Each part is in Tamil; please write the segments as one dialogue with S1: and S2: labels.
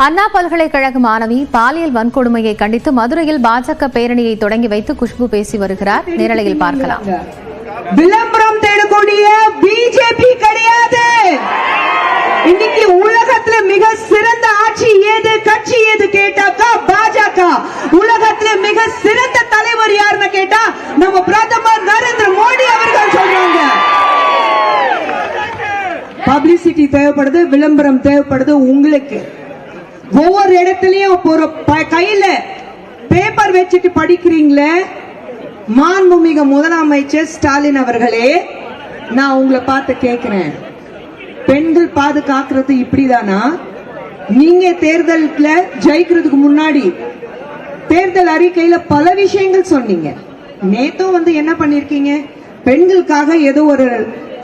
S1: அண்ணா பல்கலைக்கழக மாணவி பாலியல் வன்கொடுமையை கண்டித்து மதுரையில் பாஜக பேரணியை தொடங்கி வைத்து குஷ்பு பேசி வருகிறார். நேரலையில் பார்க்கலாம்.
S2: விளம்பரம் தேடக்கூடிய பிஜேபி கிடையாது. இன்னைக்கு உலகத்துல மிக சிறந்த ஆட்சி ஏது, கட்சி ஏது கேட்டாக்கா பாஜக. உலகத்துல மிக சிறந்த தலைவர் யாருன்னு கேட்டா நம்ம பிரதமர் நரேந்திர மோடி அவர்கள் சொல்றாங்க. பப்ளிசிட்டி தேவைப்படுது, விளம்பரம் தேவைப்படுது. உங்களுக்கு ஒவ்வொரு இடத்துலயும் ஒரு கையில பேப்பர் வச்சுட்டு படிக்கிறீங்களே. மாண்புமிகு முதலமைச்சர் ஸ்டாலின் அவர்களே, நான் உங்களை பார்த்து கேட்கிறேன், பெண்கள் பாதுகாக்கிறது இப்படிதானா? நீங்க தேர்தல்ல ஜெயிக்கிறதுக்கு முன்னாடி தேர்தல் அறிக்கையில பல விஷயங்கள் சொன்னீங்க. நேத்தும் என்ன பண்ணிருக்கீங்க? பெண்களுக்காக ஏதோ ஒரு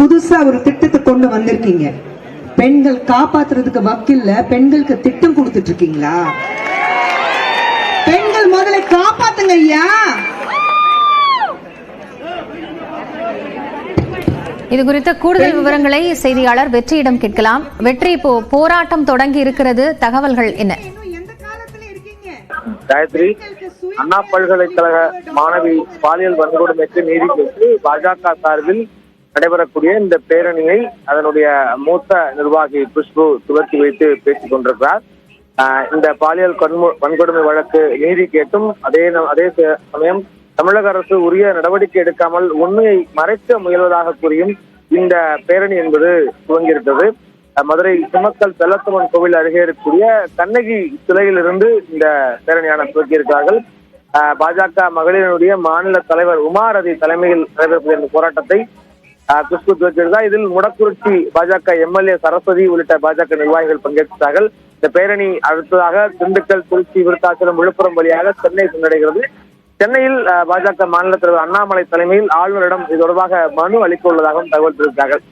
S2: புதுசா ஒரு திட்டத்தை கொண்டு வந்திருக்கீங்க. பெண்கள் காப்பாத்துறதுக்கு வக்கில்ல, பெண்களுக்கு திட்டம் கொடுத்துட்டு இருக்கீங்களா? பெண்கள் முதல்ல காப்பாத்துங்க ஐயா.
S1: இது குறித்த கூடுதல் விவரங்களை செய்தியாளர் வெற்றியிடம் கேட்கலாம். வெற்றி, இப்போ போராட்டம் தொடங்கி இருக்கிறது, தகவல்கள் என்ன?
S3: காயத்ரி, அண்ணா பல்கலைக்கழக மாணவி பாலியல் வன்கொடுமைக்கு நீதி கேட்டு பாஜக சார்பில் நடைபெறக்கூடிய இந்த பேரணியை அதனுடைய மூத்த நிர்வாகி குஷ்பு துவக்கி வைத்து பேசிக் கொண்டிருக்கிறார். இந்த பாலியல் வன்கொடுமை வழக்கு நீதி கேட்டும் அதே சமயம் தமிழக அரசு உரிய நடவடிக்கை எடுக்காமல் உண்மையை மறைக்க முயல்வதாக கூறியும் இந்த பேரணி என்பது துவங்கியிருக்கிறது. மதுரை சிம்மக்கல் செல்லத்தம்மன் கோவில் அருகே இருக்கக்கூடிய கண்ணகி சிலையிலிருந்து இந்த பேரணியான துவக்கியிருக்கிறார்கள். பாஜக மகளிரினுடைய மாநில தலைவர் உமாரதி தலைமையில் நடைபெறக்கூடிய இந்த போராட்டத்தை குஷ்பு துவக்கியிருந்தார். இதில் முடக்குறிச்சி பாஜக எம்எல்ஏ சரஸ்வதி உள்ளிட்ட பாஜக நிர்வாகிகள் பங்கேற்றார்கள். இந்த பேரணி அடுத்ததாக திண்டுக்கல், திருச்சி, விருத்தாச்சலம், விழுப்புரம் வழியாக சென்னை சென்றடைகிறது. சென்னையில் பாஜக மாநில தலைவர் அண்ணாமலை தலைமையில் ஆளுநரிடம் இது தொடர்பாக மனு அளிக்க உள்ளதாகவும் தகவல் தெரிவித்தார்கள்.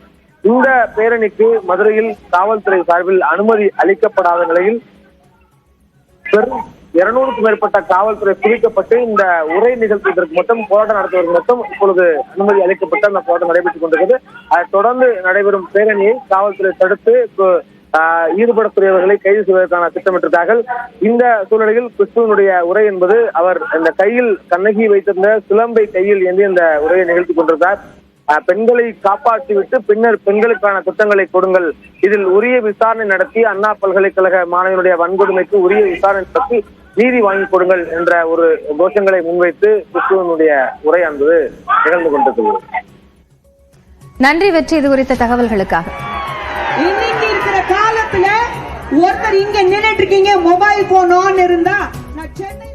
S3: இந்த பேரணிக்கு மதுரையில் காவல்துறை சார்பில் அனுமதி அளிக்கப்படாத நிலையில் பெரும் 200க்கும் மேற்பட்ட காவல்துறை குவிக்கப்பட்டு இந்த உரை நிகழ்த்துவதற்கு மட்டும் போராட்டம் நடத்துவதற்கு மட்டும் இப்பொழுது அனுமதி அளிக்கப்பட்டு அந்த போராட்டம் நடைபெற்றுக் கொண்டிருக்கிறது. அதைத் தொடர்ந்து நடைபெறும் பேரணியை காவல்துறை தடுத்து ஈடுபடக்கூடியவர்களை கைது செய்வதற்கான திட்டமிட்டிருந்தார்கள். இந்த சூழ்நிலையில் குஷ்புவினுடைய உரை என்பது அவர் இந்த கையில் கண்ணகி வைத்திருந்த சிலம்பை கையில் ஏந்தி இந்த உரையை நிகழ்த்தி கொண்டிருந்தார். பெண்களை காப்பாற்றிவிட்டு பின்னர் பெண்களுக்கான திட்டங்களை கொடுங்கள், இதில் உரிய விசாரணை நடத்தி அண்ணா பல்கலைக்கழக மாணவனுடைய வன்கொடுமைக்கு உரிய விசாரணை நடத்தி நீதி வாங்கி கொடுங்கள் என்ற ஒரு கோஷங்களை முன்வைத்து குஷ்புவினுடைய உரை என்பது நிகழ்ந்து கொண்டிருக்கிறது.
S1: நன்றி வெற்றி, இது குறித்த தகவல்களுக்காக.
S2: இன்னைக்கு இருக்கிற காலத்துல ஒருத்தர் இங்க நின்னுட்டு இருக்கீங்க, மொபைல் போன் ஆன் இருந்தா நான் சென்னை